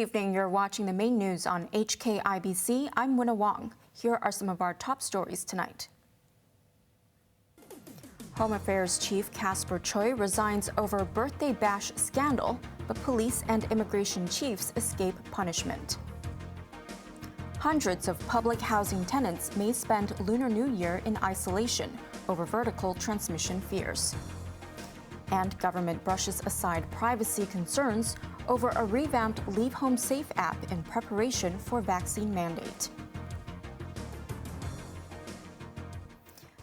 evening. You're watching the main news on HKIBC. I'm Wynna Wong. Here are some of our top stories tonight. Home Affairs Chief Caspar Tsui resigns over birthday bash scandal, but police and immigration chiefs escape punishment. Hundreds of public housing tenants may spend Lunar New Year in isolation over vertical transmission fears. And government brushes aside privacy concerns over a revamped LeaveHomeSafe app in preparation for vaccine mandate.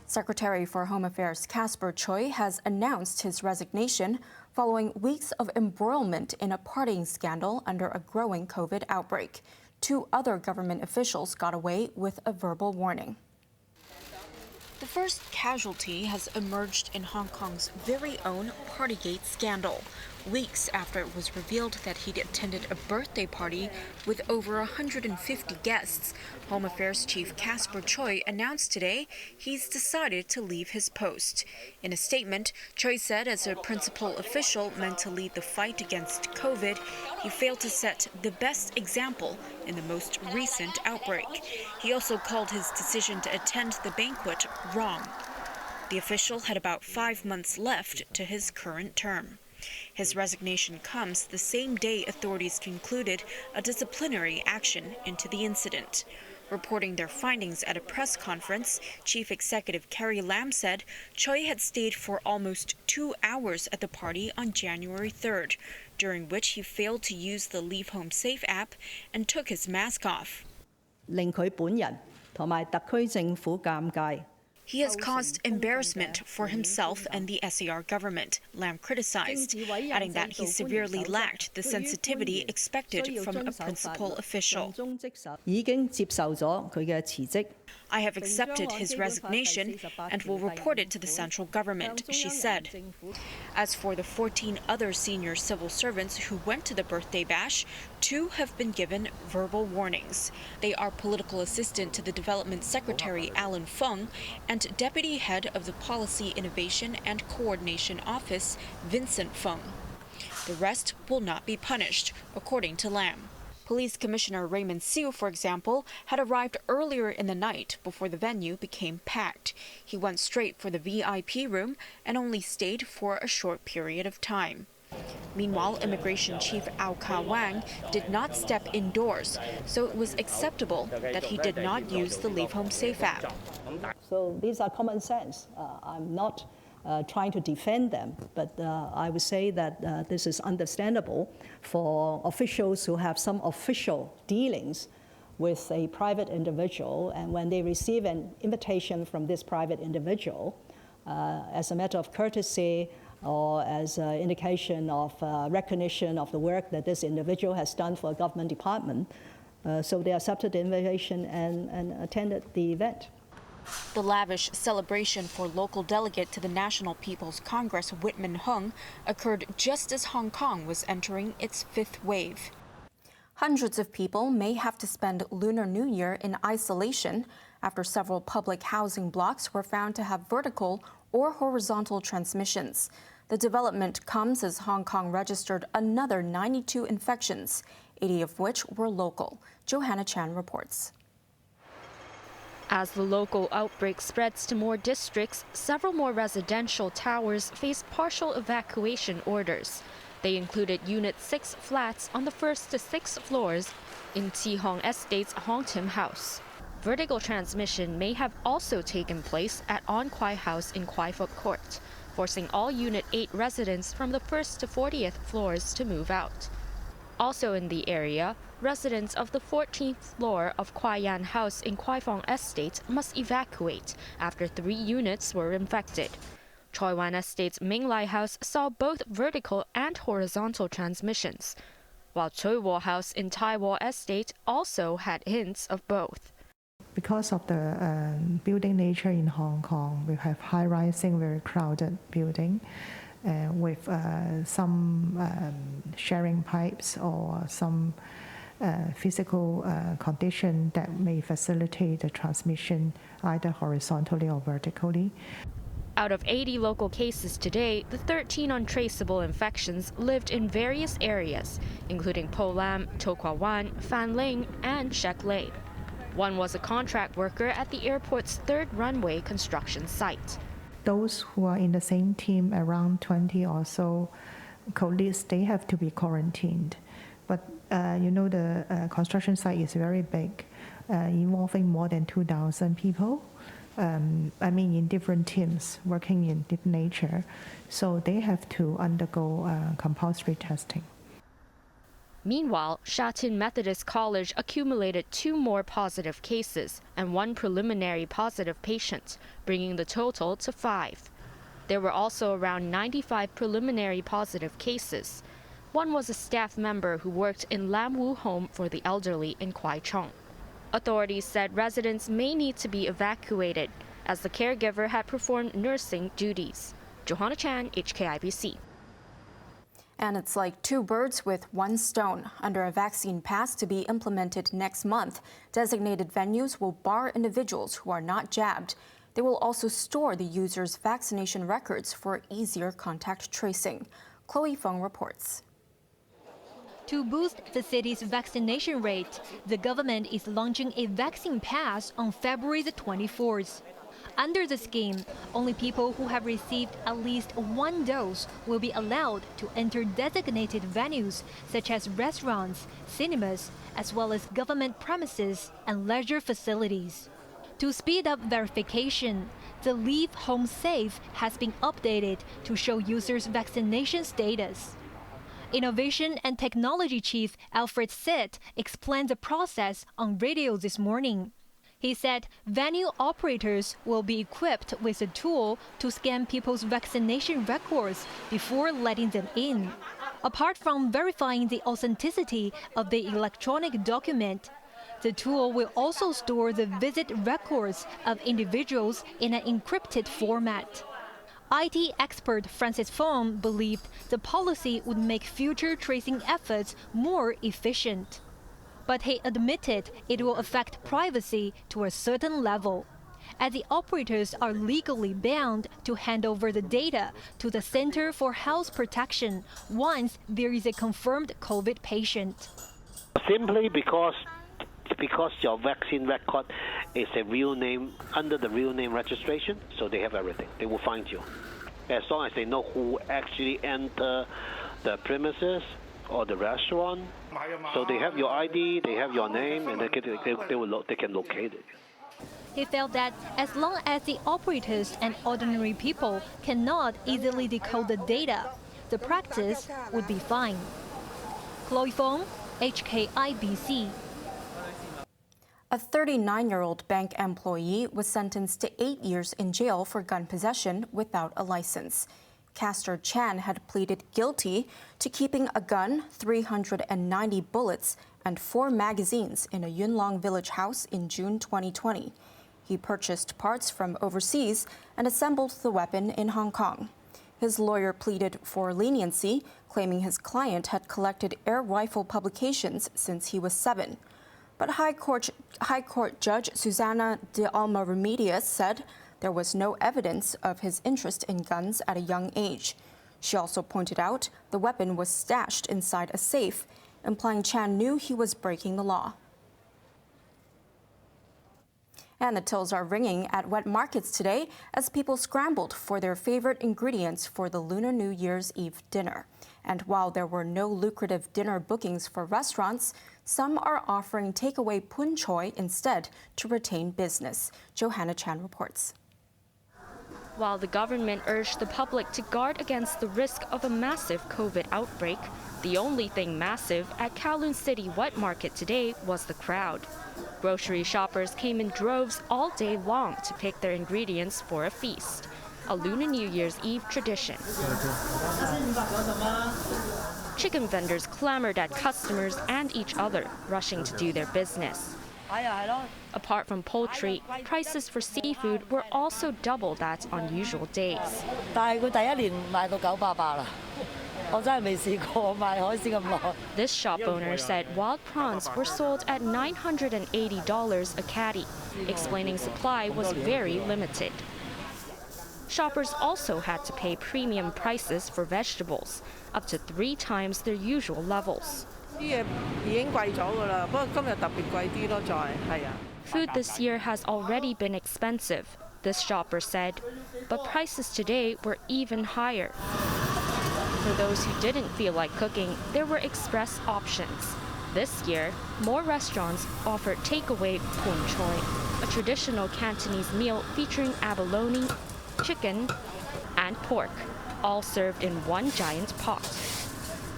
Secretary for Home Affairs Caspar Tsui has announced his resignation following weeks of embroilment in a partying scandal under a growing COVID outbreak. 2 other government officials got away with a verbal warning. The first casualty has emerged in Hong Kong's very own Partygate scandal, weeks after it was revealed that he'd attended a birthday party with over 150 guests. Home Affairs Chief Caspar Tsui announced today he's decided to leave his post. In a statement, Tsui said as a principal official meant to lead the fight against COVID, he failed to set the best example in the most recent outbreak. He also called his decision to attend the banquet wrong. The official had about 5 months left to his current term. His resignation comes the same day authorities concluded a disciplinary action into the incident. Reporting their findings at a press conference, Chief Executive Carrie Lam said Tsui had stayed for almost 2 hours at the party on January 3rd, during which he failed to use the LeaveHomeSafe app and took his mask off. 令佢本人同埋特區政府尷尬。 He has caused embarrassment for himself and the SAR government, Lam criticized, adding that he severely lacked the sensitivity expected from a principal official. I have accepted his resignation and will report it to the central government, she said. As for the 14 other senior civil servants who went to the birthday bash, 2 have been given verbal warnings. They are political assistant to the Development Secretary Alan Fung and Deputy Head of the Policy Innovation and Coordination Office, Vincent Fung. The rest will not be punished, according to Lam. Police Commissioner Raymond Siu, for example, had arrived earlier in the night before the venue became packed. He went straight for the VIP room and only stayed for a short period of time. Meanwhile, Immigration Chief Wang did not step indoors, so it was acceptable that he did not use the LeaveHomeSafe app. So these are common sense. I'm not trying to defend them, but I would say that this is understandable for officials who have some official dealings with a private individual, and when they receive an invitation from this private individual, as a matter of courtesy or as an indication of recognition of the work that this individual has done for a government department, so they accepted the invitation and attended the event. The lavish celebration for local delegate to the National People's Congress, Whitman Hung, occurred just as Hong Kong was entering its 5th wave. Hundreds of people may have to spend Lunar New Year in isolation after several public housing blocks were found to have vertical or horizontal transmissions. The development comes as Hong Kong registered another 92 infections, 80 of which were local. Johanna Chan reports. As the local outbreak spreads to more districts, several more residential towers face partial evacuation orders. They included Unit 6 flats on the 1st to 6th floors in Chi Hong Estate's Hong Tim House. Vertical transmission may have also taken place at On Kwai House in Kwai Fook Court, forcing all Unit 8 residents from the 1st to 40th floors to move out. Also in the area, residents of the 14th floor of Kwai Yan House in Kwai Fong Estate must evacuate after 3 units were infected. Choui Wan Estate's Ming Lai House saw both vertical and horizontal transmissions, while Choui Wo House in Tai Wo Estate also had hints of both. Because of the building nature in Hong Kong, we have high-rising, very crowded building with some sharing pipes or some physical condition that may facilitate the transmission either horizontally or vertically. Out of 80 local cases today, the 13 untraceable infections lived in various areas, including Po Lam, To Kwa Wan, Fan Ling, and Shek Lei. One was a contract worker at the airport's third runway construction site. Those who are in the same team, around 20 or so colleagues, they have to be quarantined. But the construction site is very big, involving more than 2,000 people. In different teams working in different nature. So they have to undergo compulsory testing. Meanwhile, Sha Tin Methodist College accumulated 2 more positive cases and 1 preliminary positive patient, bringing the total to 5. There were also around 95 preliminary positive cases. One was a staff member who worked in Lam Wu Home for the Elderly in Kwai Chung. Authorities said residents may need to be evacuated as the caregiver had performed nursing duties. Johanna Chan, HKIBC. And it's like 2 birds with 1 stone. Under a vaccine pass to be implemented next month, designated venues will bar individuals who are not jabbed. They will also store the user's vaccination records for easier contact tracing. Choui Wong reports. To boost the city's vaccination rate, the government is launching a vaccine pass on February the 24th. Under the scheme, only people who have received at least 1 dose will be allowed to enter designated venues such as restaurants, cinemas, as well as government premises and leisure facilities. To speed up verification, the LeaveHomeSafe has been updated to show users' vaccination status. Innovation and Technology Chief Alfred Sitt explained the process on radio this morning. He said venue operators will be equipped with a tool to scan people's vaccination records before letting them in. Apart from verifying the authenticity of the electronic document, the tool will also store the visit records of individuals in an encrypted format. IT expert Francis Fong believed the policy would make future tracing efforts more efficient. But he admitted it will affect privacy to a certain level, as the operators are legally bound to hand over the data to the Center for Health Protection once there is a confirmed COVID patient. Simply because your vaccine record is a real name under the real name registration, so they have everything. They will find you. As long as they know who actually entered the premises or the restaurant. So they have your ID, they have your name, and they can locate it. He felt that as long as the operators and ordinary people cannot easily decode the data, the practice would be fine. Chloe Fong, HKIBC. A 39-year-old bank employee was sentenced to 8 years in jail for gun possession without a license. Caspar Tsui had pleaded guilty to keeping a gun, 390 bullets, and 4 magazines in a Yuen Long village house in June 2020. He purchased parts from overseas and assembled the weapon in Hong Kong. His lawyer pleaded for leniency, claiming his client had collected air rifle publications since he was 7. But High Court Judge Susana de Alma Remedios said there was no evidence of his interest in guns at a young age. She also pointed out the weapon was stashed inside a safe, implying Tsui knew he was breaking the law. And the tills are ringing at wet markets today as people scrambled for their favorite ingredients for the Lunar New Year's Eve dinner. And while there were no lucrative dinner bookings for restaurants, some are offering takeaway pun choy instead to retain business. Johanna Chan reports. While the government urged the public to guard against the risk of a massive COVID outbreak, the only thing massive at Kowloon City Wet Market today was the crowd. Grocery shoppers came in droves all day long to pick their ingredients for a feast, a Lunar New Year's Eve tradition. Chicken vendors clamored at customers and each other, rushing to do their business. Apart from poultry, prices for seafood were also double that on usual days. This shop owner said wild prawns were sold at $980 a catty, explaining supply was very limited. Shoppers also had to pay premium prices for vegetables, up to 3 times their usual levels. Food this year has already been expensive, this shopper said, but prices today were even higher. For those who didn't feel like cooking, there were express options. This year, more restaurants offered takeaway pun choy, a traditional Cantonese meal featuring abalone, chicken, and pork, all served in one giant pot.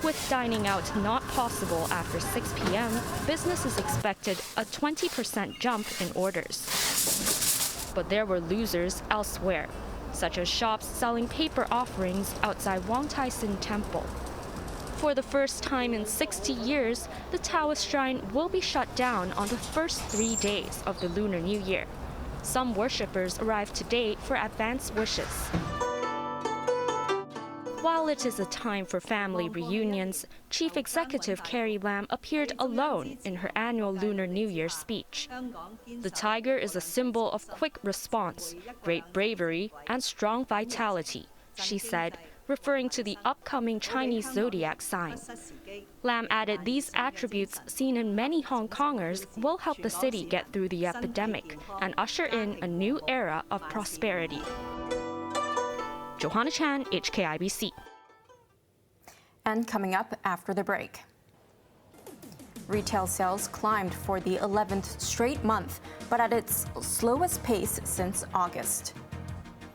With dining out not possible after 6 p.m., businesses expected a 20% jump in orders. But there were losers elsewhere, such as shops selling paper offerings outside Wong Temple. For the first time in 60 years, the Taoist shrine will be shut down on the first 3 days of the Lunar New Year. Some worshippers arrived today for advance wishes. While it is a time for family reunions, Chief Executive Carrie Lam appeared alone in her annual Lunar New Year speech. The tiger is a symbol of quick response, great bravery, and strong vitality, she said, referring to the upcoming Chinese zodiac sign. Lam added these attributes seen in many Hong Kongers will help the city get through the epidemic and usher in a new era of prosperity. Johanna Chan, HKIBC. And coming up after the break. Retail sales climbed for the 11th straight month, but at its slowest pace since August.